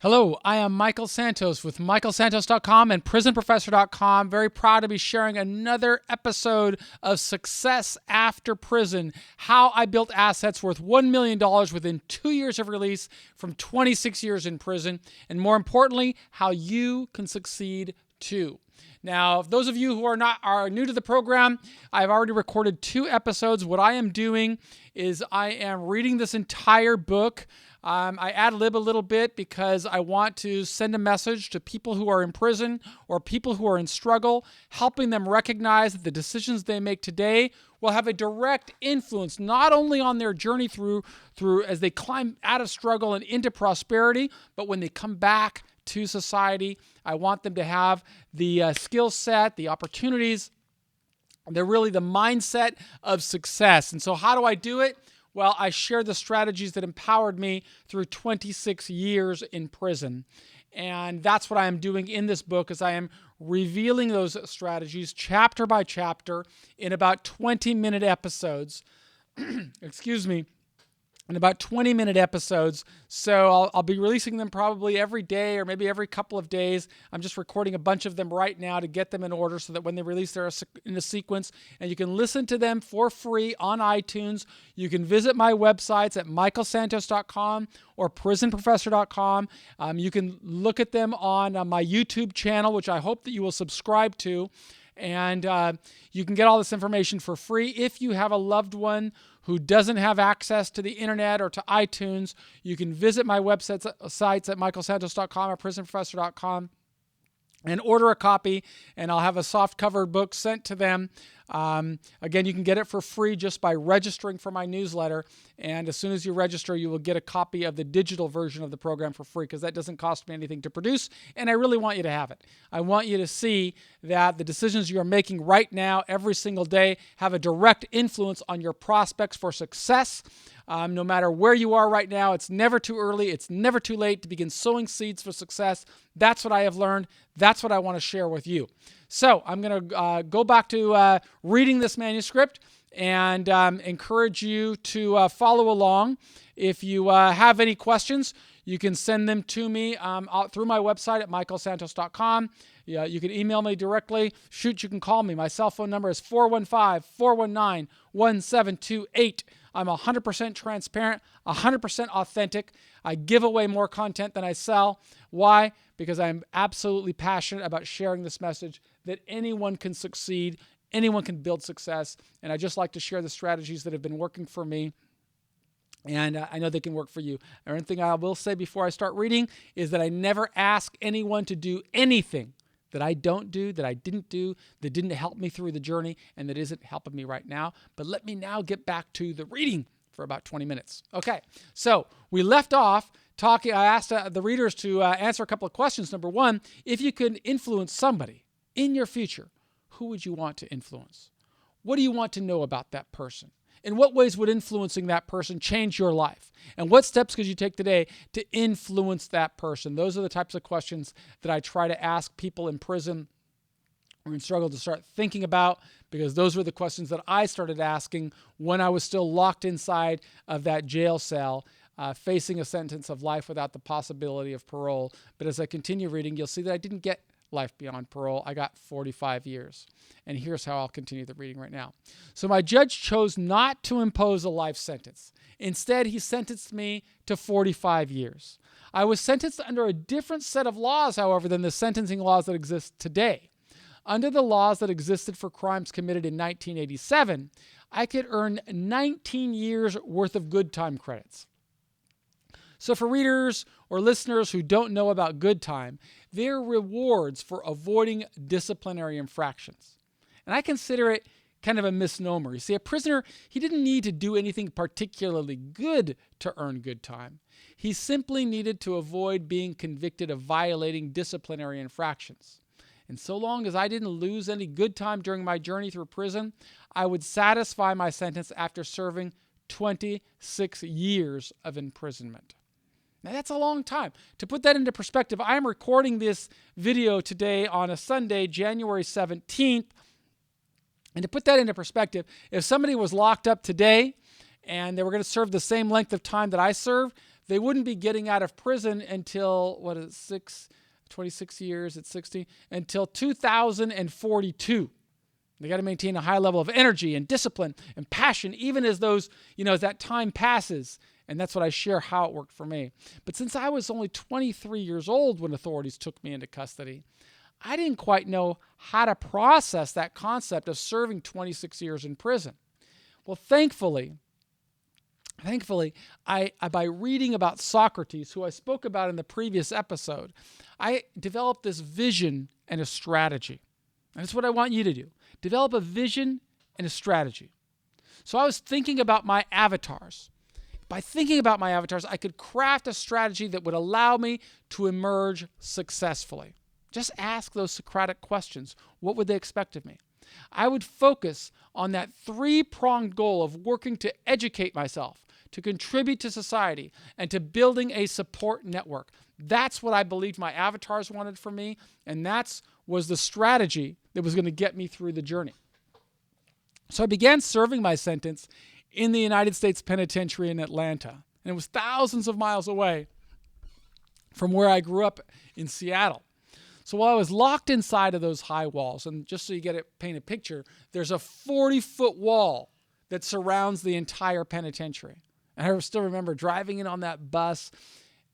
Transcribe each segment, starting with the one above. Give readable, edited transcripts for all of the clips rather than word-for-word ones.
Hello, I am Michael Santos with michaelsantos.com and prisonprofessor.com. Very proud to be sharing another episode of Success After Prison, how I built assets worth $1 million within 2 years of release from 26 years in prison, and more importantly, how you can succeed too. Now, those of you who are new to the program, I've already recorded 2 episodes. What I am doing is I am reading this entire book. I ad-lib a little bit because I want to send a message to people who are in prison or people who are in struggle, helping them recognize that the decisions they make today will have a direct influence not only on their journey through as they climb out of struggle and into prosperity, but when they come back to society. I want them to have the skill set, the opportunities, they're really the mindset of success. And so how do I do it? Well, I share the strategies that empowered me through 26 years in prison. And that's what I am doing in this book, is I am revealing those strategies chapter by chapter in about 20-minute episodes. Excuse me. In about 20-minute episodes. So I'll be releasing them probably every day or maybe every couple of days. I'm just recording a bunch of them right now to get them in order so that when they release, they're in a sequence. And you can listen to them for free on iTunes. You can visit my websites at michaelsantos.com or prisonprofessor.com. You can look at them on my YouTube channel, which I hope that you will subscribe to. And you can get all this information for free. If you have a loved one who doesn't have access to the internet or to iTunes, you can visit my websites at michaelsantos.com or prisonprofessor.com and order a copy, and I'll have a soft cover book sent to them. Again, you can get it for free just by registering for my newsletter. And as soon as you register, you will get a copy of the digital version of the program for free, because that doesn't cost me anything to produce. And I really want you to have it. I want you to see that the decisions you are making right now, every single day, have a direct influence on your prospects for success. No matter where you are right now, it's never too early. It's never too late to begin sowing seeds for success. That's what I have learned. That's what I want to share with you. So I'm going to go back to reading this manuscript and encourage you to follow along. If you have any questions, you can send them to me through my website at michaelsantos.com. Yeah, you can email me directly. Shoot, you can call me. My cell phone number is 415-419-1728. I'm 100% transparent, 100% authentic. I give away more content than I sell. Why? Because I'm absolutely passionate about sharing this message that anyone can succeed, anyone can build success, and I just like to share the strategies that have been working for me, and I know they can work for you. And one thing I will say before I start reading is that I never ask anyone to do anything that I don't do, that I didn't do, that didn't help me through the journey, and that isn't helping me right now. But let me now get back to the reading for about 20 minutes. Okay, so we left off talking. I asked the readers to answer a couple of questions. Number one, if you could influence somebody in your future, who would you want to influence? What do you want to know about that person? In what ways would influencing that person change your life? And what steps could you take today to influence that person? Those are the types of questions that I try to ask people in prison or in struggle to start thinking about, because those were the questions that I started asking when I was still locked inside of that jail cell, facing a sentence of life without the possibility of parole. But as I continue reading, you'll see that I didn't get life beyond parole. I got 45 years. And here's how I'll continue the reading right now. So my judge chose not to impose a life sentence. Instead, he sentenced me to 45 years. I was sentenced under a different set of laws, however, than the sentencing laws that exist today. Under the laws that existed for crimes committed in 1987, I could earn 19 years worth of good time credits. So for readers or listeners who don't know about good time, they're rewards for avoiding disciplinary infractions. And I consider it kind of a misnomer. You see, a prisoner, he didn't need to do anything particularly good to earn good time. He simply needed to avoid being convicted of violating disciplinary infractions. And so long as I didn't lose any good time during my journey through prison, I would satisfy my sentence after serving 26 years of imprisonment. Now, that's a long time. To put that into perspective, I'm recording this video today on a Sunday, January 17th. And to put that into perspective, if somebody was locked up today and they were going to serve the same length of time that I served, they wouldn't be getting out of prison until, 26 years at 60, until 2042. They got to maintain a high level of energy and discipline and passion, even as as that time passes. And that's what I share how it worked for me. But since I was only 23 years old when authorities took me into custody, I didn't quite know how to process that concept of serving 26 years in prison. Well, thankfully, I by reading about Socrates, who I spoke about in the previous episode, I developed this vision and a strategy. And that's what I want you to do. Develop a vision and a strategy. So I was thinking about my avatars. By thinking about my avatars, I could craft a strategy that would allow me to emerge successfully. Just ask those Socratic questions. What would they expect of me? I would focus on that three-pronged goal of working to educate myself, to contribute to society, and to building a support network. That's what I believed my avatars wanted from me, and that was the strategy that was going to get me through the journey. So I began serving my sentence in the United States Penitentiary in Atlanta, and it was thousands of miles away from where I grew up in Seattle. So while I was locked inside of those high walls, and just so you paint a picture, there's a 40-foot wall that surrounds the entire penitentiary. And I still remember driving in on that bus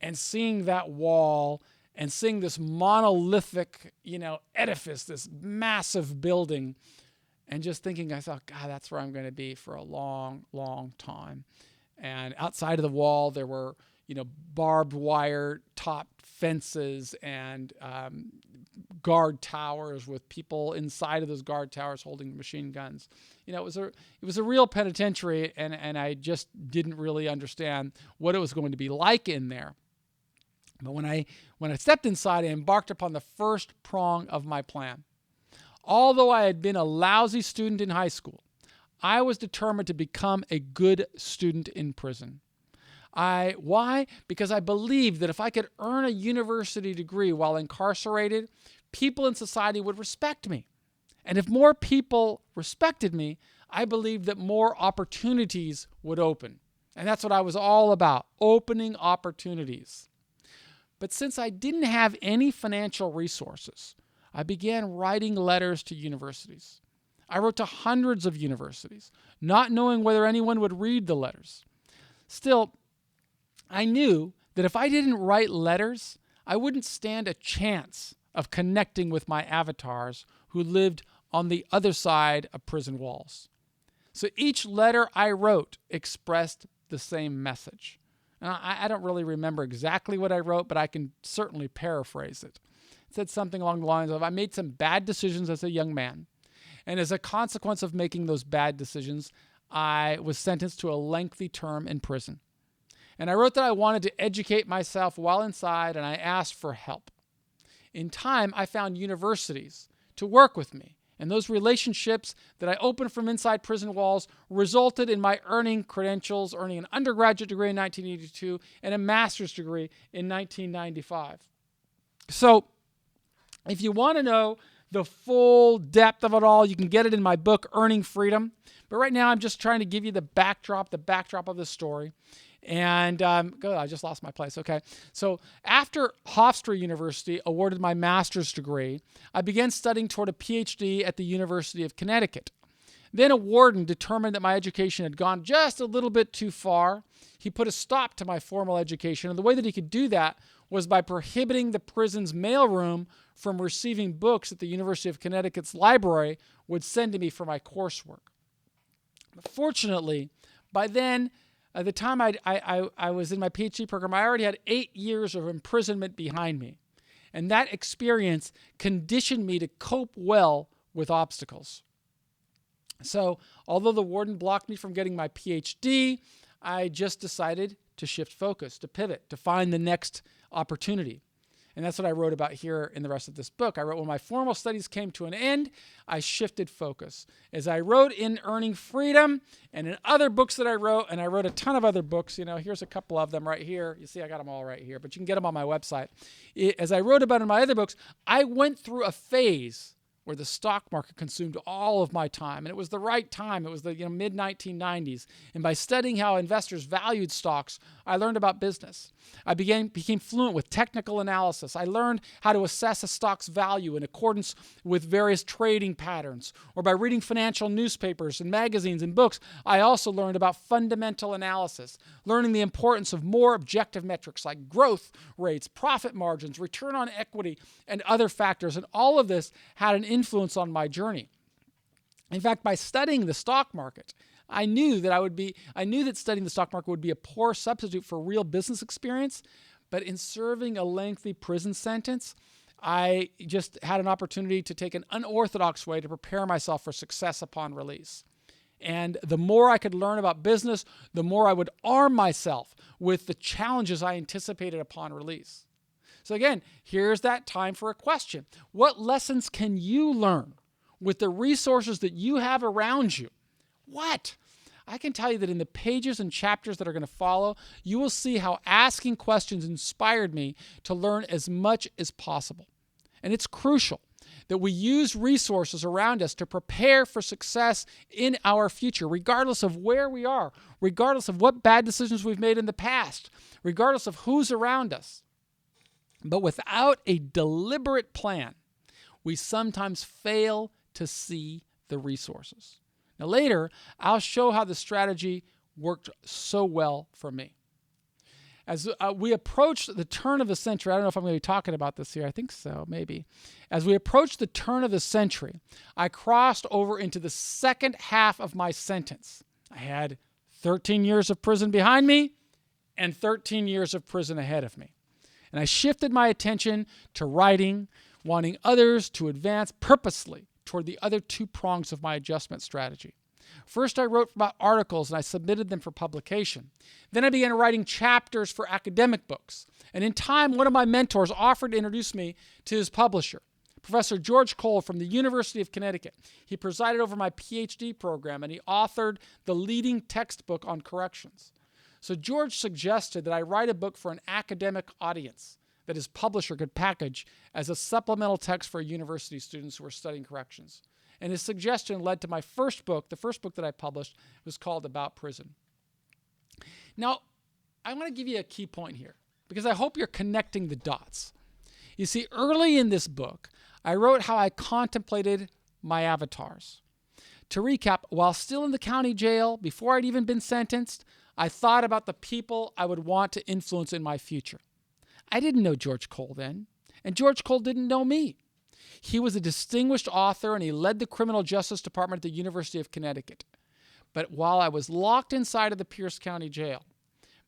and seeing that wall and seeing this monolithic, edifice, this massive building, and just thinking, I thought, God, that's where I'm going to be for a long, long time. And outside of the wall, there were, barbed wire topped fences and guard towers with people inside of those guard towers holding machine guns. It was a real penitentiary, and I just didn't really understand what it was going to be like in there. But when I stepped inside, I embarked upon the first prong of my plan. Although I had been a lousy student in high school, I was determined to become a good student in prison. Why? Because I believed that if I could earn a university degree while incarcerated, people in society would respect me. And if more people respected me, I believed that more opportunities would open. And that's what I was all about, opening opportunities. But since I didn't have any financial resources, I began writing letters to universities. I wrote to hundreds of universities, not knowing whether anyone would read the letters. Still, I knew that if I didn't write letters, I wouldn't stand a chance of connecting with my avatars who lived on the other side of prison walls. So each letter I wrote expressed the same message. Now, I don't really remember exactly what I wrote, but I can certainly paraphrase it. It said something along the lines of, I made some bad decisions as a young man, and as a consequence of making those bad decisions, I was sentenced to a lengthy term in prison. And I wrote that I wanted to educate myself while inside, and I asked for help. In time, I found universities to work with me, and those relationships that I opened from inside prison walls resulted in my earning credentials, earning an undergraduate degree in 1982 and a master's degree in 1995. So if you want to know the full depth of it all, you can get it in my book, Earning Freedom. But right now, I'm just trying to give you the backdrop of the story. And I just lost my place. Okay. So after Hofstra University awarded my master's degree, I began studying toward a PhD at the University of Connecticut. Then a warden determined that my education had gone just a little bit too far. He put a stop to my formal education. And the way that he could do that was by prohibiting the prison's mailroom from receiving books that the University of Connecticut's library would send to me for my coursework. But fortunately, by then, at the time I was in my PhD program, I already had 8 years of imprisonment behind me. And that experience conditioned me to cope well with obstacles. So although the warden blocked me from getting my PhD, I just decided to shift focus, to pivot, to find the next opportunity. And that's what I wrote about here in the rest of this book. I wrote, when my formal studies came to an end, I shifted focus. As I wrote in Earning Freedom and in other books that I wrote, and I wrote a ton of other books, here's a couple of them right here. You see, I got them all right here, but you can get them on my website. As I wrote about in my other books, I went through a phase where the stock market consumed all of my time. And it was the right time. It was the mid-1990s. And by studying how investors valued stocks, I learned about business. I became fluent with technical analysis. I learned how to assess a stock's value in accordance with various trading patterns. Or by reading financial newspapers and magazines and books, I also learned about fundamental analysis, learning the importance of more objective metrics like growth rates, profit margins, return on equity, and other factors. And all of this had an influence on my journey. In fact, by studying the stock market, I knew that studying the stock market would be a poor substitute for real business experience. But in serving a lengthy prison sentence, I just had an opportunity to take an unorthodox way to prepare myself for success upon release. And the more I could learn about business, the more I would arm myself with the challenges I anticipated upon release. So again, here's that time for a question. What lessons can you learn with the resources that you have around you? What? I can tell you that in the pages and chapters that are going to follow, you will see how asking questions inspired me to learn as much as possible. And it's crucial that we use resources around us to prepare for success in our future, regardless of where we are, regardless of what bad decisions we've made in the past, regardless of who's around us. But without a deliberate plan, we sometimes fail to see the resources. Now later, I'll show how the strategy worked so well for me. As we approach the turn of the century, I don't know if I'm going to be talking about this here. I think so, maybe. As we approach the turn of the century, I crossed over into the second half of my sentence. I had 13 years of prison behind me and 13 years of prison ahead of me. And I shifted my attention to writing, wanting others to advance purposely toward the other two prongs of my adjustment strategy. First, I wrote about articles and I submitted them for publication. Then I began writing chapters for academic books. And in time, one of my mentors offered to introduce me to his publisher, Professor George Cole from the University of Connecticut. He presided over my PhD program and he authored the leading textbook on corrections. So George suggested that I write a book for an academic audience that his publisher could package as a supplemental text for university students who were studying corrections. And his suggestion led to my first book. The first book that I published was called About Prison. Now, I want to give you a key point here because I hope you're connecting the dots. You see, early in this book, I wrote how I contemplated my avatars. To recap, while still in the county jail, before I'd even been sentenced, I thought about the people I would want to influence in my future. I didn't know George Cole then, and George Cole didn't know me. He was a distinguished author, and he led the criminal justice department at the University of Connecticut. But while I was locked inside of the Pierce County Jail,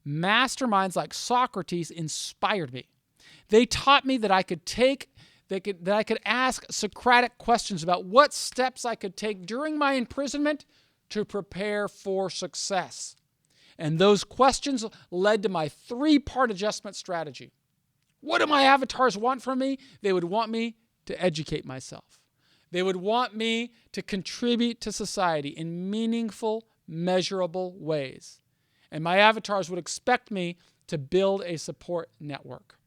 masterminds like Socrates inspired me. They taught me that I could ask Socratic questions about what steps I could take during my imprisonment to prepare for success. And those questions led to my three-part adjustment strategy. What do my avatars want from me? They would want me to educate myself. They would want me to contribute to society in meaningful, measurable ways. And my avatars would expect me to build a support network.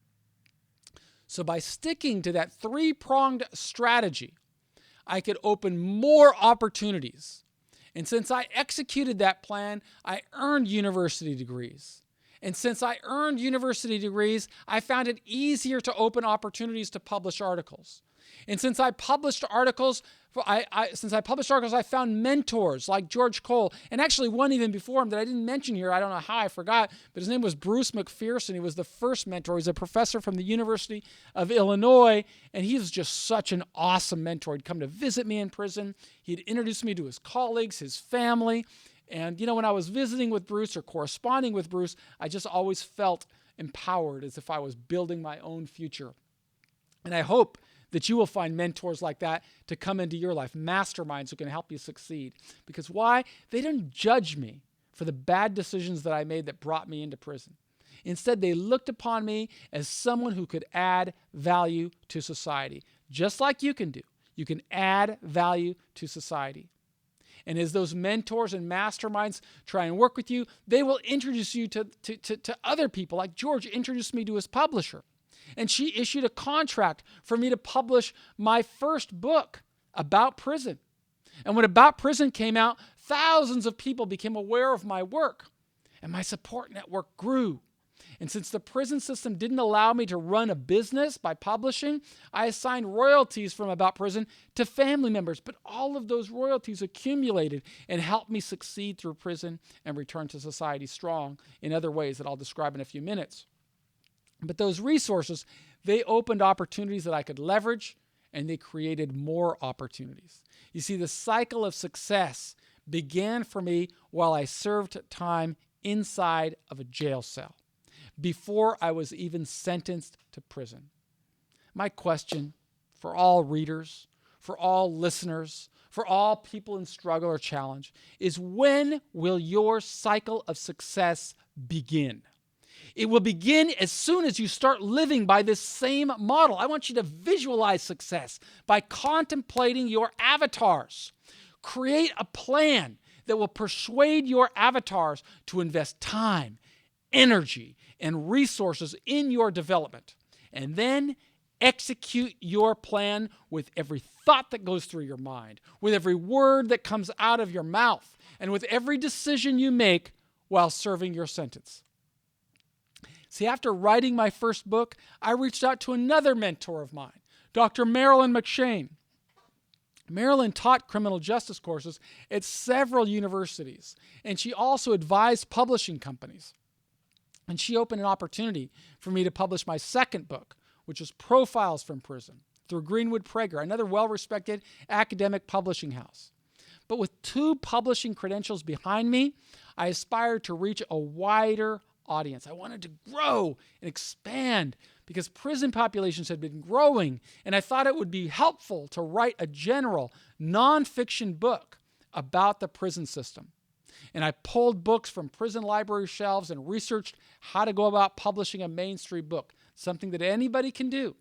So by sticking to that three-pronged strategy, I could open more opportunities. And since I executed that plan, I earned university degrees. And since I earned university degrees, I found it easier to open opportunities to publish articles. And since I published articles, I found mentors like George Cole, and actually one even before him that I didn't mention here. I don't know how I forgot, but his name was Bruce McPherson. He was the first mentor. He's a professor from the University of Illinois, and he was just such an awesome mentor. He'd come to visit me in prison. He'd introduce me to his colleagues, his family. And, when I was visiting with Bruce or corresponding with Bruce, I just always felt empowered as if I was building my own future. And I hope that you will find mentors like that to come into your life, masterminds who can help you succeed. Because why? They didn't judge me for the bad decisions that I made that brought me into prison. Instead, they looked upon me as someone who could add value to society, just like you can do. You can add value to society. And as those mentors and masterminds try and work with you, they will introduce you to other people. Like George introduced me to his publisher. And she issued a contract for me to publish my first book About Prison. And when About Prison came out, thousands of people became aware of my work, and my support network grew. And since the prison system didn't allow me to run a business by publishing, I assigned royalties from About Prison to family members. But all of those royalties accumulated and helped me succeed through prison and return to society strong in other ways that I'll describe in a few minutes. But those resources, they opened opportunities that I could leverage, and they created more opportunities. You see, the cycle of success began for me while I served time inside of a jail cell, before I was even sentenced to prison. My question for all readers, for all listeners, for all people in struggle or challenge is, when will your cycle of success begin? It will begin as soon as you start living by this same model. I want you to visualize success by contemplating your avatars. Create a plan that will persuade your avatars to invest time, energy, and resources in your development. And then execute your plan with every thought that goes through your mind, with every word that comes out of your mouth, and with every decision you make while serving your sentence. See, after writing my first book, I reached out to another mentor of mine, Dr. Marilyn McShane. Marilyn taught criminal justice courses at several universities, and she also advised publishing companies. And she opened an opportunity for me to publish my second book, which is Profiles from Prison, through Greenwood Prager, another well-respected academic publishing house. But with 2 publishing credentials behind me, I aspired to reach a wider audience. I wanted to grow and expand because prison populations had been growing, and I thought it would be helpful to write a general nonfiction book about the prison system. And I pulled books from prison library shelves and researched how to go about publishing a mainstream book, something that anybody can do.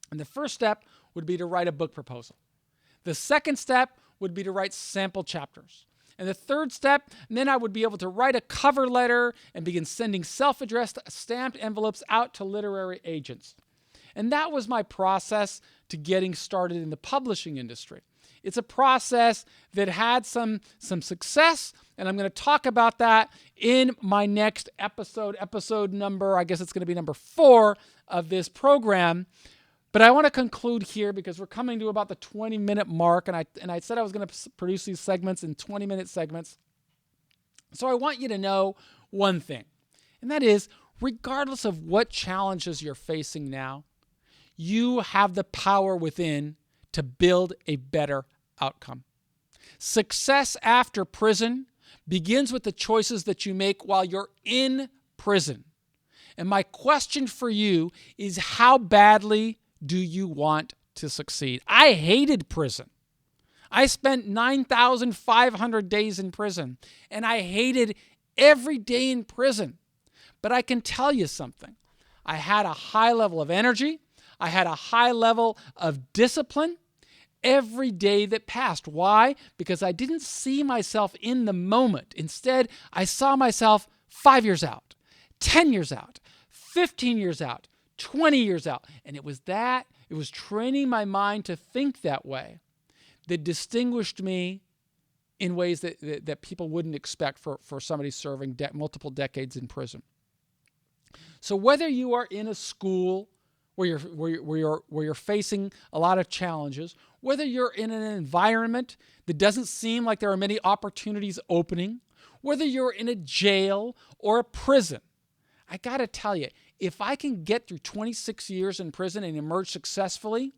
And the first step would be to write a book proposal. The second step would be to write sample chapters. And the third step, and then I would be able to write a cover letter and begin sending self-addressed stamped envelopes out to literary agents. And that was my process to getting started in the publishing industry. It's a process that had some success, and I'm going to talk about that in my next episode number, I guess it's going to be number 4 of this program. But I want to conclude here because we're coming to about the 20-minute mark, and I said I was going to produce these segments in 20-minute segments. So I want you to know one thing, and that is, regardless of what challenges you're facing now, you have the power within to build a better outcome. Success after prison begins with the choices that you make while you're in prison. And my question for you is, how badly do you want to succeed? I hated prison. I spent 9,500 days in prison, and I hated every day in prison. But I can tell you something. I had a high level of energy. I had a high level of discipline every day that passed. Why? Because I didn't see myself in the moment. Instead, I saw myself 5 years out, 10 years out, 15 years out, 20 years out. And it was training my mind to think that way that distinguished me in ways that people wouldn't expect for somebody serving multiple decades in prison. So whether you are in a school where you're facing a lot of challenges, whether you're in an environment that doesn't seem like there are many opportunities opening, whether you're in a jail or a prison, I got to tell you, if I can get through 26 years in prison and emerge successfully,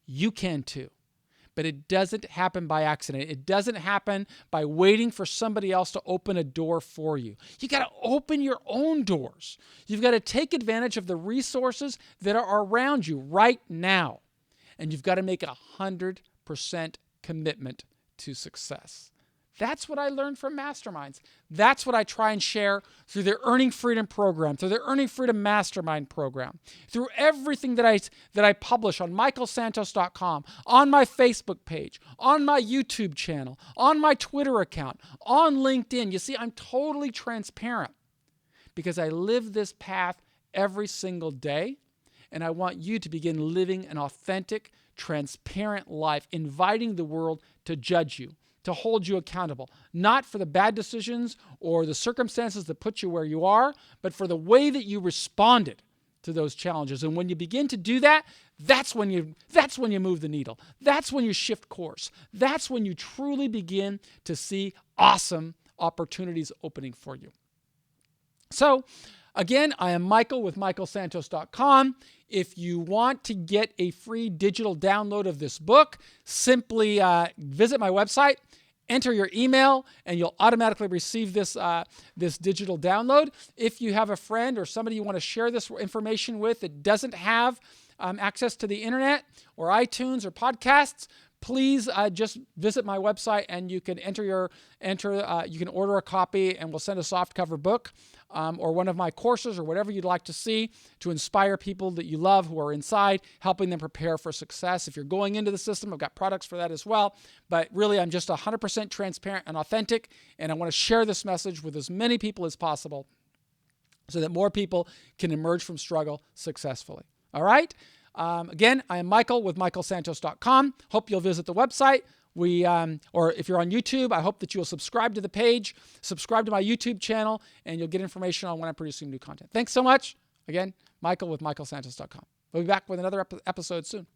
you can too. But it doesn't happen by accident. It doesn't happen by waiting for somebody else to open a door for you. You got to open your own doors. You've got to take advantage of the resources that are around you right now. And you've got to make 100% commitment to success. That's what I learned from Masterminds. That's what I try and share through the Earning Freedom program, through the Earning Freedom Mastermind program, through everything that I publish on michaelsantos.com, on my Facebook page, on my YouTube channel, on my Twitter account, on LinkedIn. You see, I'm totally transparent because I live this path every single day, and I want you to begin living an authentic, transparent life, inviting the world to judge you, to hold you accountable, not for the bad decisions or the circumstances that put you where you are, but for the way that you responded to those challenges. And when you begin to do that, that's when you move the needle. That's when you shift course. That's when you truly begin to see awesome opportunities opening for you. So, again, I am Michael with michaelsantos.com. If you want to get a free digital download of this book, simply visit my website, enter your email, and you'll automatically receive this digital download. If you have a friend or somebody you want to share this information with that doesn't have access to the internet or iTunes or podcasts, please just visit my website and you can you can order a copy and we'll send a softcover book or one of my courses or whatever you'd like to see to inspire people that you love who are inside, helping them prepare for success. If you're going into the system, I've got products for that as well. But really, I'm just 100% transparent and authentic, and I want to share this message with as many people as possible so that more people can emerge from struggle successfully. All right? Again, I am Michael with michaelsantos.com. Hope you'll visit the website. Or if you're on YouTube, I hope that you'll subscribe to the page, subscribe to my YouTube channel, and you'll get information on when I'm producing new content. Thanks so much. Again, Michael with michaelsantos.com. We'll be back with another episode soon.